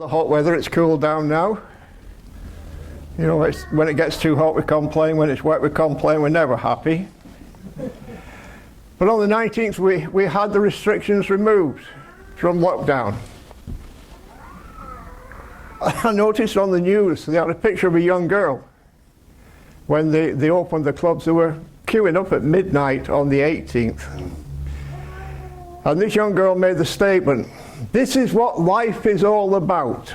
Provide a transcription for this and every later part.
The hot weather, it's cooled down now. You know, when it gets too hot we complain, when it's wet we complain, we're never happy. But on the 19th we had the restrictions removed from lockdown. I noticed on the news they had a picture of a young girl. When they opened the clubs, they were queuing up at midnight on the 18th. And this young girl made the statement, "This is what life is all about."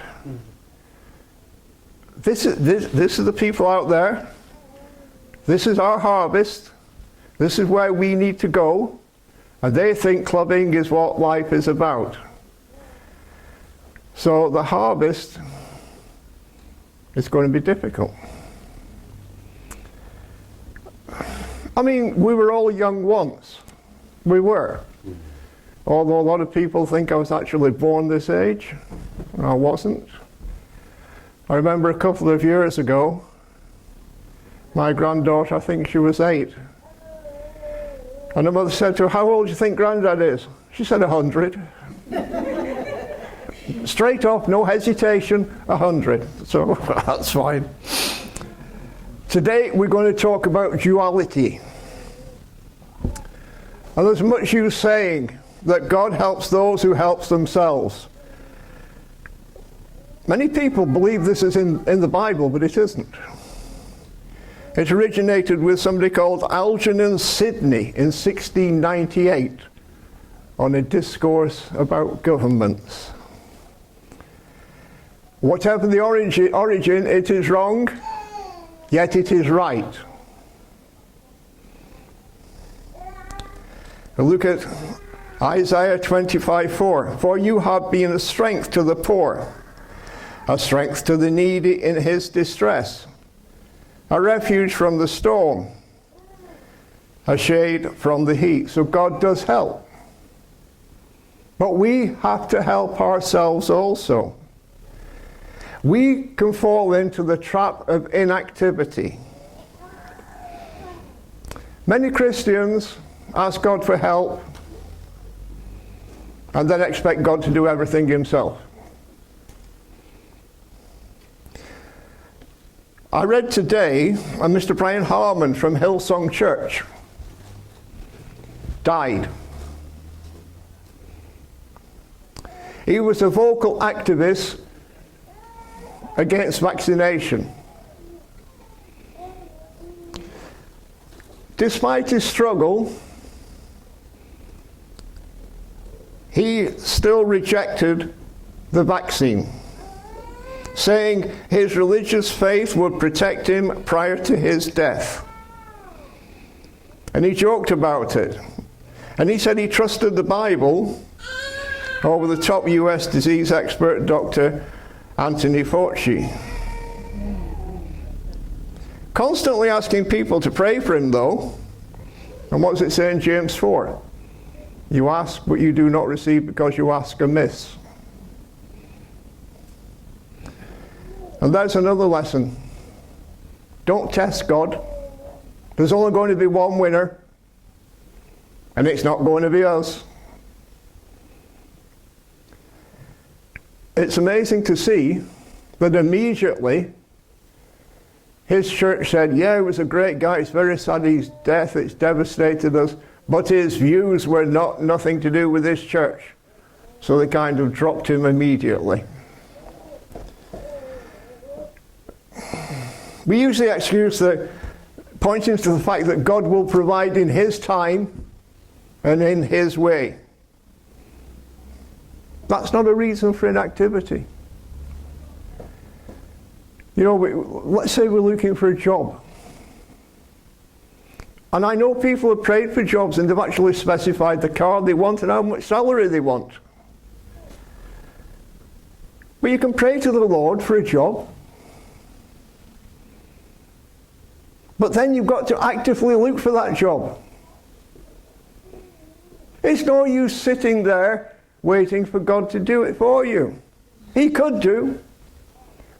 This is the people out there. This is our harvest. This is where we need to go. And they think clubbing is what life is about. So the harvest is going to be difficult. I mean, we were all young once. We were. Although a lot of people think I was actually born this age. I wasn't. I remember a couple of years ago, my granddaughter, I think she was 8. And her mother said to her, "How old do you think Granddad is?" She said 100. Straight off, no hesitation, 100. So that's fine. Today we're going to talk about duality. And there's much use saying that God helps those who help themselves. Many people believe this is in the Bible, but it isn't. It originated with somebody called Algernon Sidney in 1698 on a discourse about governments. Whatever the origin, it is wrong, yet it is right. Look at Isaiah 25:4. "For you have been a strength to the poor, a strength to the needy in his distress, a refuge from the storm, a shade from the heat." So God does help. But we have to help ourselves also. We can fall into the trap of inactivity. Many Christians ask God for help and then expect God to do everything himself. I read today Mr. Brian Harmon from Hillsong Church died. He was a vocal activist against vaccination. Despite his struggle, he still rejected the vaccine, saying his religious faith would protect him prior to his death. And he joked about it. And he said he trusted the Bible over the top US disease expert, Dr. Anthony Fauci. Constantly asking people to pray for him, though. And what does it say in James 4? You ask, but you do not receive because you ask amiss. And that's another lesson. Don't test God. There's only going to be one winner, and it's not going to be us. It's amazing to see that immediately his church said, "Yeah, he was a great guy. It's very sad his death. It's devastated us." But his views were nothing to do with his church. So they kind of dropped him immediately. We usually excuse pointing to the fact that God will provide in his time and in his way. That's not a reason for inactivity. You know, let's say we're looking for a job. And I know people have prayed for jobs and they've actually specified the car they want and how much salary they want. But you can pray to the Lord for a job. But then you've got to actively look for that job. It's no use sitting there waiting for God to do it for you. He could do,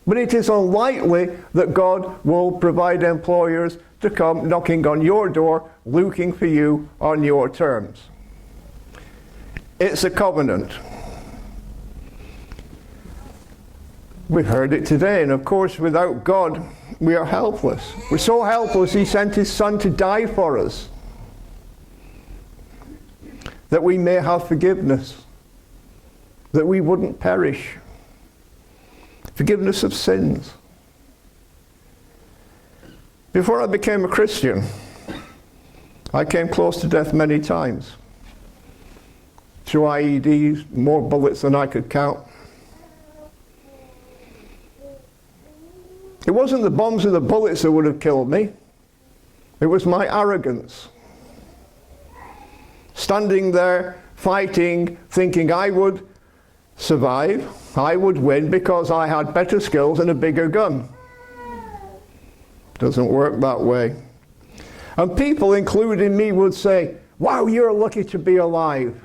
but it is unlikely that God will provide employers to come knocking on your door looking for you on your terms. It's a covenant. We've heard it today, and of course without God we are helpless. We're so helpless He sent His Son to die for us, that we may have forgiveness, that we wouldn't perish. Forgiveness of sins. Before I became a Christian, I came close to death many times. Through IEDs, more bullets than I could count. It wasn't the bombs and the bullets that would have killed me. It was my arrogance. Standing there, fighting, thinking I would survive, I would win because I had better skills and a bigger gun. Doesn't work that way. And people, including me, would say, wow, you're lucky to be alive.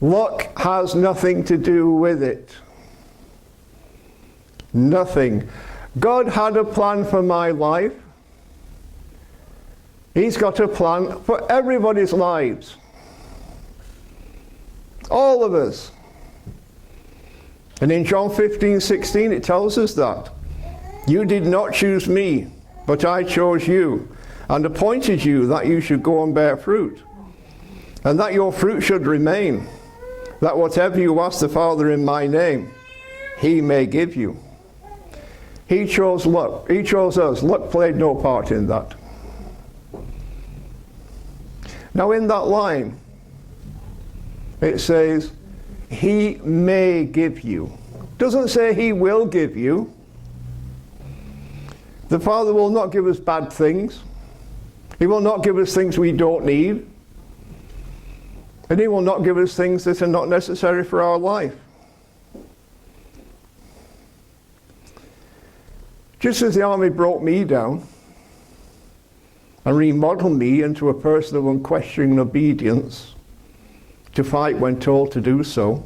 Luck has nothing to do with it. Nothing. God had a plan for my life. He's got a plan for everybody's lives. All of us. And in John 15:16 it tells us that. You did not choose me, but I chose you, and appointed you that you should go and bear fruit, and that your fruit should remain, that whatever you ask the Father in my name, He may give you. He chose luck. He chose us. Luck played no part in that. Now in that line, it says, He may give you. It doesn't say He will give you. The Father will not give us bad things. He will not give us things we don't need. And He will not give us things that are not necessary for our life. Just as the army broke me down and remodeled me into a person of unquestioning obedience to fight when told to do so,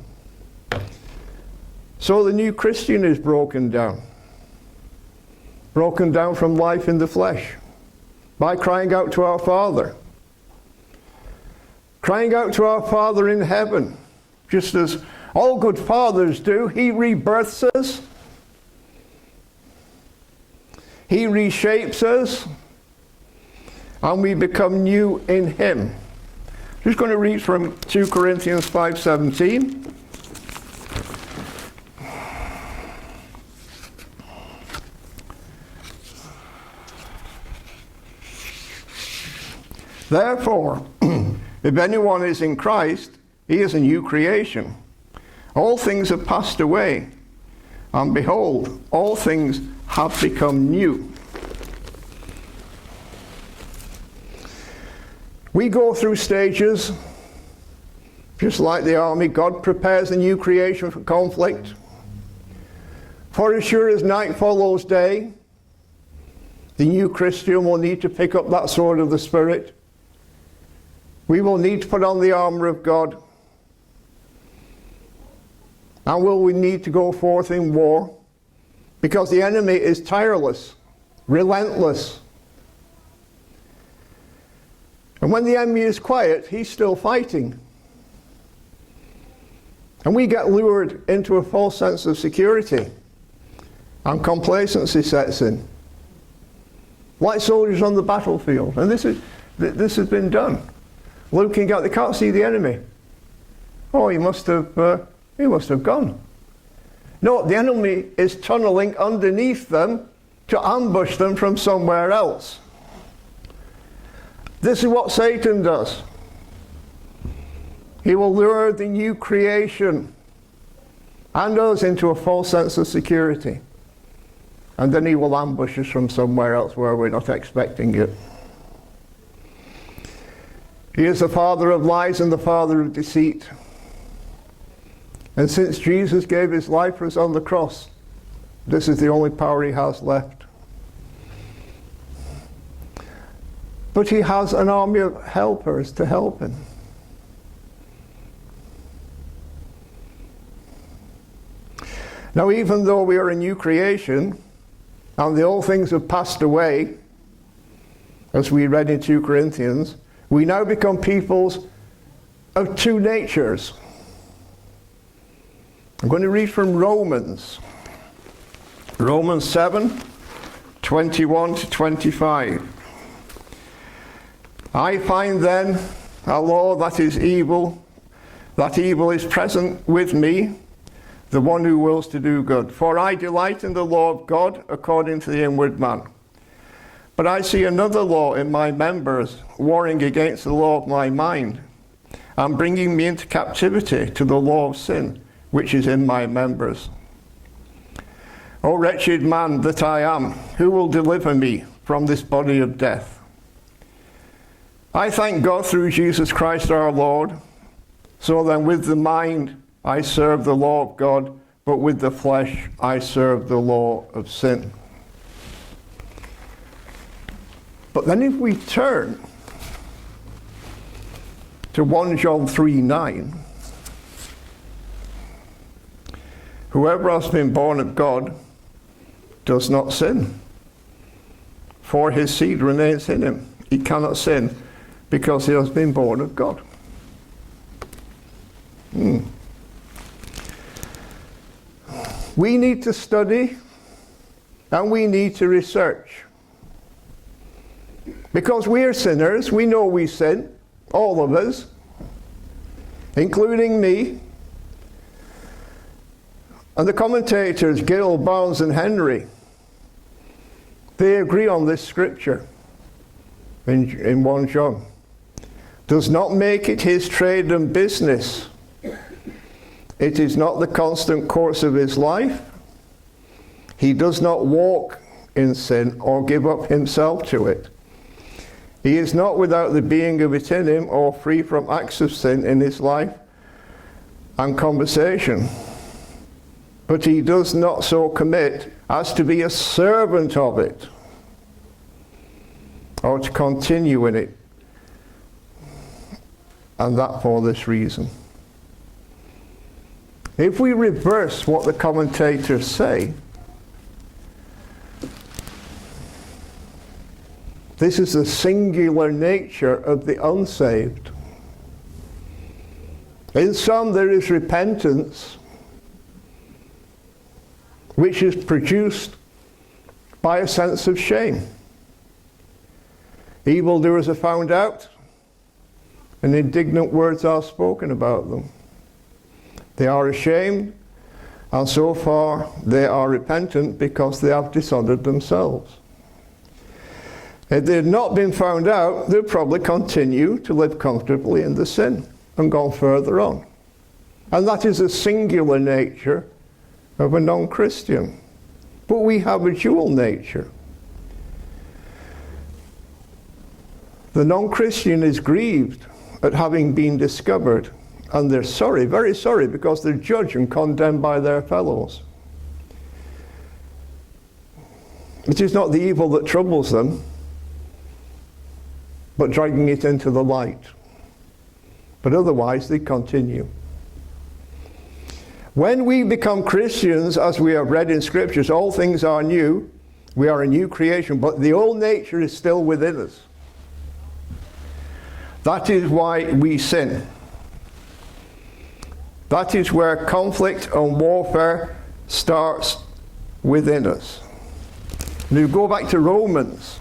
so the new Christian is broken down. Broken down from life in the flesh by crying out to our Father. Crying out to our Father in heaven, just as all good fathers do. He rebirths us. He reshapes us, and we become new in Him. I'm just going to read from 2 Corinthians 5:17. Therefore, if anyone is in Christ, he is a new creation. All things have passed away, and behold, all things have become new. We go through stages, just like the army. God prepares a new creation for conflict. For as sure as night follows day, the new Christian will need to pick up that sword of the Spirit. We will need to put on the armor of God. And will we need to go forth in war? Because the enemy is tireless, relentless. And when the enemy is quiet, he's still fighting. And we get lured into a false sense of security. And complacency sets in. Like soldiers on the battlefield. And this has been done. Looking out, they can't see the enemy. Oh, he must have gone. No, the enemy is tunneling underneath them to ambush them from somewhere else. This is what Satan does. He will lure the new creation and us into a false sense of security. And then he will ambush us from somewhere else where we're not expecting it. He is the father of lies and the father of deceit. And since Jesus gave his life for us on the cross, this is the only power he has left. But he has an army of helpers to help him. Now, even though we are a new creation, and the old things have passed away, as we read in 2 Corinthians, we now become peoples of two natures. I'm going to read from Romans. Romans 7, 21 to 25. I find then a law that evil is present with me, the one who wills to do good. For I delight in the law of God according to the inward man. But I see another law in my members, warring against the law of my mind, and bringing me into captivity to the law of sin, which is in my members. O wretched man that I am, who will deliver me from this body of death? I thank God through Jesus Christ our Lord. So then with the mind I serve the law of God, but with the flesh I serve the law of sin. But then if we turn to 1 John 3:9, whoever has been born of God does not sin, for his seed remains in him. He cannot sin because he has been born of God. We need to study and we need to research. Because we are sinners, we know we sin, all of us, including me. And the commentators, Gill, Barnes and Henry, they agree on this scripture in 1 John. Does not make it his trade and business. It is not the constant course of his life. He does not walk in sin or give up himself to it. He is not without the being of it in him or free from acts of sin in his life and conversation. But he does not so commit as to be a servant of it or to continue in it. And that for this reason. If we reverse what the commentators say, this is the singular nature of the unsaved. In some there is repentance, which is produced by a sense of shame. Evildoers are found out, and indignant words are spoken about them. They are ashamed, and so far they are repentant because they have dishonored themselves. If they had not been found out, they'd probably continue to live comfortably in the sin and go further on. And that is a singular nature of a non-Christian. But we have a dual nature. The non-Christian is grieved at having been discovered, and they're sorry, very sorry, because they're judged and condemned by their fellows. It is not the evil that troubles them, but dragging it into the light. But otherwise they continue. When we become Christians, as we have read in scriptures, all things are new. We are a new creation, but the old nature is still within us. That is why we sin. That is where conflict and warfare starts within us. Now go back to Romans.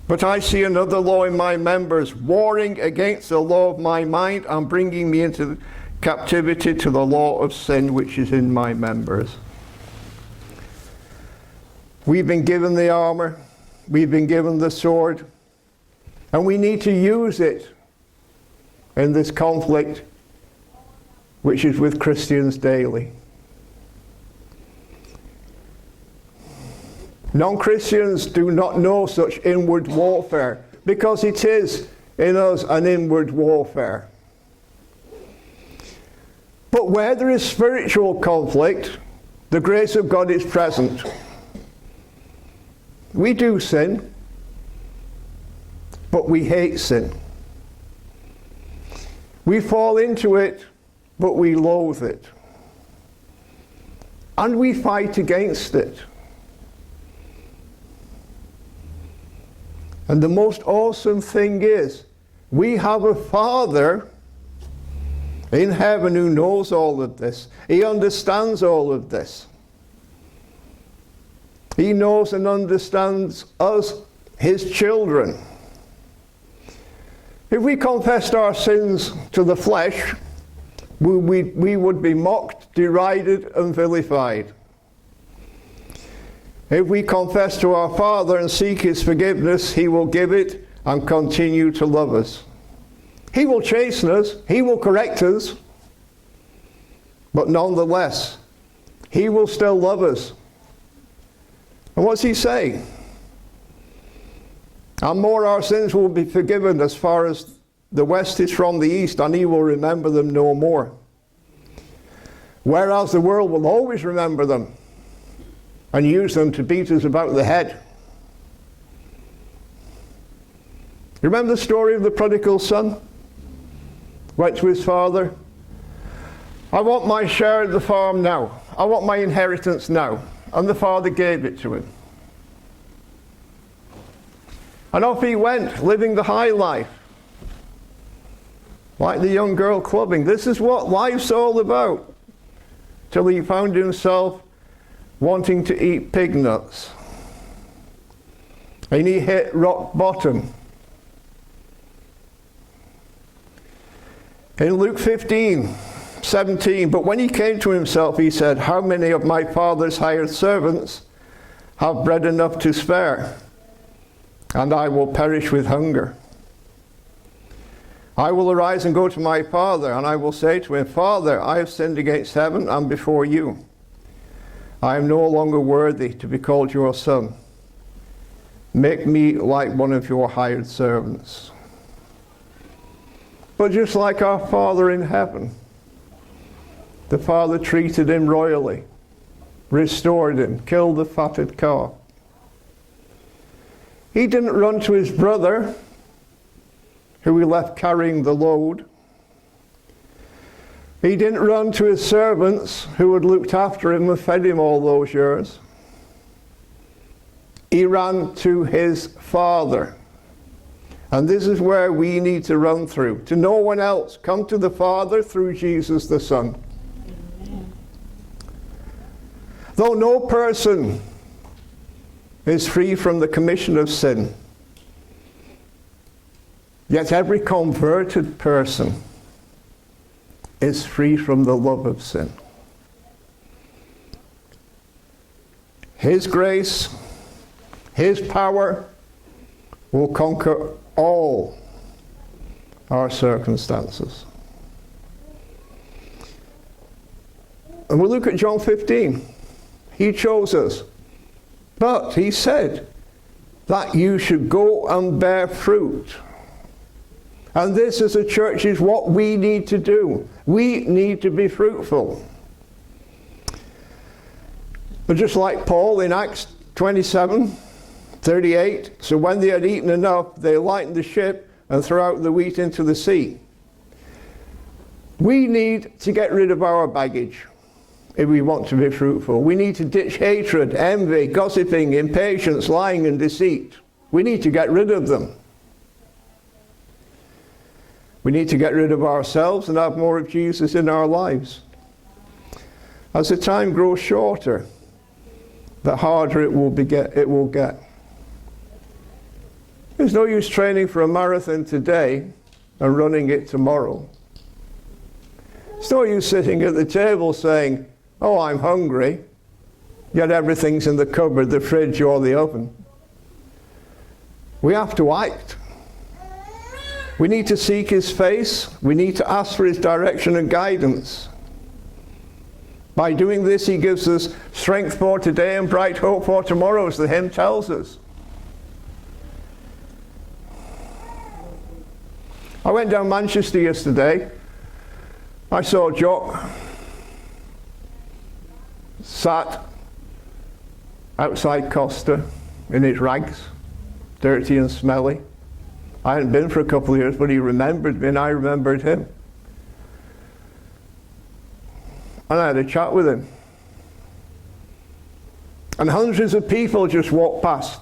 But I see another law in my members, warring against the law of my mind and bringing me into captivity to the law of sin which is in my members. We've been given the armor, we've been given the sword, and we need to use it in this conflict which is with Christians daily. Non-Christians do not know such inward warfare because it is in us an inward warfare. But where there is spiritual conflict, the grace of God is present. We do sin, but we hate sin. We fall into it, but we loathe it. And we fight against it. And the most awesome thing is, we have a Father in heaven who knows all of this. He understands all of this. He knows and understands us, his children. If we confessed our sins to the flesh, we would be mocked, derided, and vilified. If we confess to our Father and seek his forgiveness, he will give it and continue to love us. He will chasten us, he will correct us, but nonetheless, he will still love us. And what's he say? And more our sins will be forgiven as far as the west is from the east, and he will remember them no more. Whereas the world will always remember them and use them to beat us about the head. Remember the story of the prodigal son? Went to his father. I want my share of the farm now. I want my inheritance now. And the father gave it to him. And off he went, living the high life. Like the young girl clubbing. This is what life's all about. Till he found himself wanting to eat pig nuts. And he hit rock bottom. In Luke 15:17, but when he came to himself, he said, how many of my father's hired servants have bread enough to spare, and I will perish with hunger? I will arise and go to my father, and I will say to him, Father, I have sinned against heaven and before you. I am no longer worthy to be called your son. Make me like one of your hired servants. But just like our Father in heaven, the Father treated him royally, restored him, killed the fatted calf. He didn't run to his brother, who he left carrying the load. He didn't run to his servants, who had looked after him and fed him all those years. He ran to his Father. And this is where we need to run through. To no one else. Come to the Father through Jesus the Son. Amen. Though no person is free from the commission of sin, yet every converted person is free from the love of sin. His grace, his power will conquer all our circumstances. And we'll look at John 15. He chose us. But he said that you should go and bear fruit. And this as a church is what we need to do. We need to be fruitful. But just like Paul in Acts 27:38, so when they had eaten enough, they lightened the ship and threw out the wheat into the sea. We need to get rid of our baggage if we want to be fruitful. We need to ditch hatred, envy, gossiping, impatience, lying and deceit. We need to get rid of them. We need to get rid of ourselves and have more of Jesus in our lives. As the time grows shorter, the harder it will get. There's no use training for a marathon today and running it tomorrow. It's no use sitting at the table saying, oh, I'm hungry, yet everything's in the cupboard, the fridge or the oven. We have to act. We need to seek his face. We need to ask for his direction and guidance. By doing this, he gives us strength for today and bright hope for tomorrow, as the hymn tells us. I went down Manchester yesterday. I saw Jock sat outside Costa in his rags, dirty and smelly. I hadn't been for a couple of years, but he remembered me and I remembered him. And I had a chat with him. And hundreds of people just walked past,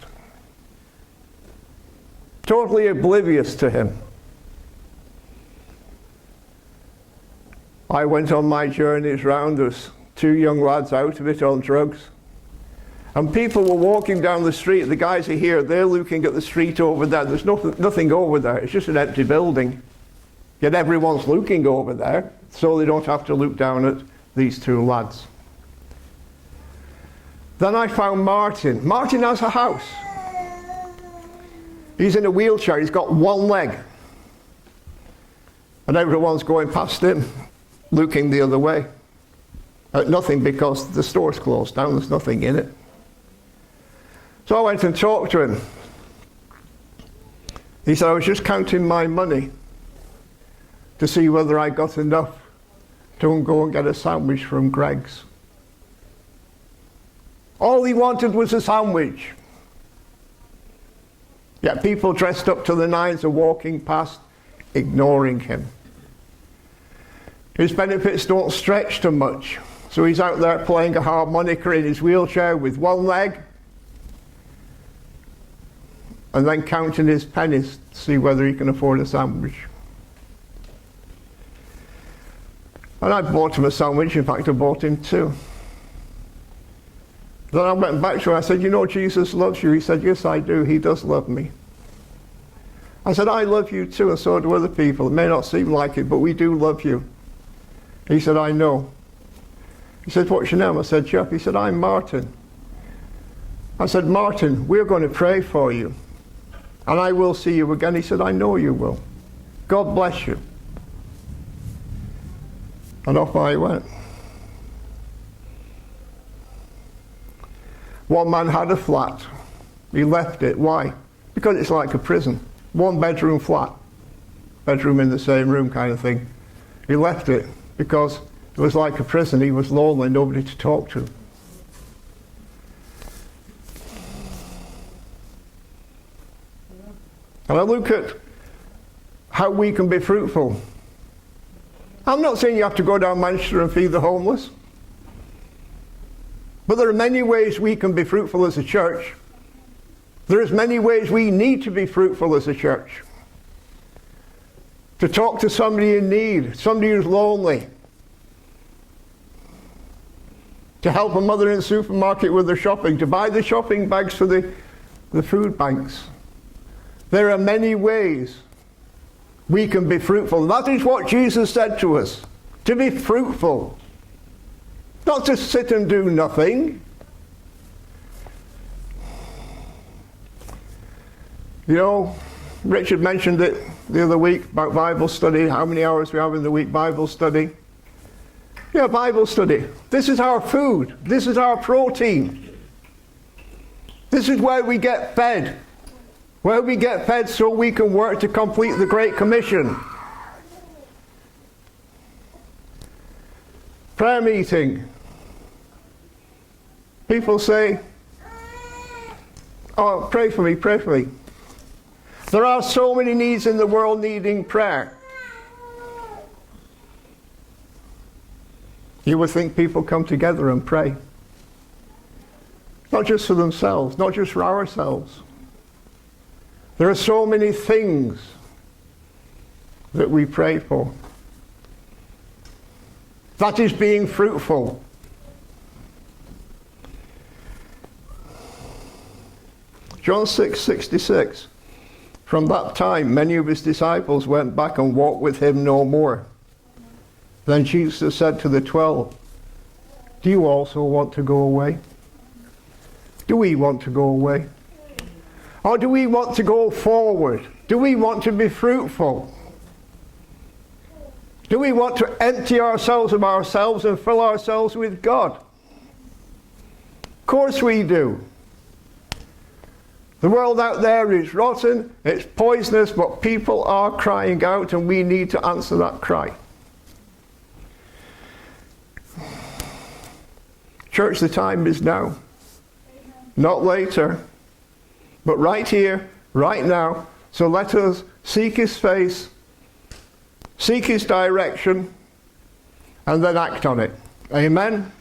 totally oblivious to him. I went on my journeys round. There's two young lads out of it on drugs. And people were walking down the street. The guys are here, they're looking at the street over there. There's nothing over there. It's just an empty building. Yet everyone's looking over there, so they don't have to look down at these two lads. Then I found Martin. Martin has a house. He's in a wheelchair. He's got one leg. And everyone's going past him, looking the other way. At nothing, because the store's closed down. There's nothing in it. So I went and talked to him. He said, I was just counting my money to see whether I got enough to go and get a sandwich from Greg's. All he wanted was a sandwich. Yet people dressed up to the nines are walking past, ignoring him. His benefits don't stretch too much. So he's out there playing a harmonica in his wheelchair with one leg, and then counting his pennies to see whether he can afford a sandwich. And I bought him a sandwich. In fact, I bought him two. Then I went back to him. I said, you know, Jesus loves you. He said, yes, I do. He does love me. I said, I love you too, and so do other people. It may not seem like it, but we do love you. He said, I know. He said, what's your name? I said, Jeff. He said, I'm Martin. I said, Martin, we're going to pray for you. And I will see you again. He said, I know you will. God bless you. And off I went. One man had a flat. He left it. Why? Because it's like a prison. 1 bedroom flat. Bedroom in the same room kind of thing. He left it because it was like a prison. He was lonely, nobody to talk to. And I look at how we can be fruitful. I'm not saying you have to go down Manchester and feed the homeless. But there are many ways we can be fruitful as a church. There's many ways we need to be fruitful as a church. To talk to somebody in need, somebody who's lonely. To help a mother in the supermarket with their shopping, to buy the shopping bags for the food banks. There are many ways we can be fruitful. That is what Jesus said to us, to be fruitful. Not to sit and do nothing. You know, Richard mentioned it the other week about Bible study, how many hours we have in the week Bible study. Yeah, Bible study. This is our food. This is our protein. This is where we get fed. Where we get fed so we can work to complete the Great Commission. Prayer meeting. People say, oh, pray for me, pray for me. There are so many needs in the world needing prayer. You would think people come together and pray. Not just for themselves, not just for ourselves. There are so many things that we pray for. That is being fruitful. John 6:66. From that time, many of his disciples went back and walked with him no more. Then Jesus said to the 12, do you also want to go away? Do we want to go away? Or do we want to go forward? Do we want to be fruitful? Do we want to empty ourselves of ourselves and fill ourselves with God? Of course we do. The world out there is rotten, it's poisonous, but people are crying out and we need to answer that cry. Church, the time is now. Not later, but right here, right now. So let us seek his face, seek his direction, and then act on it. Amen.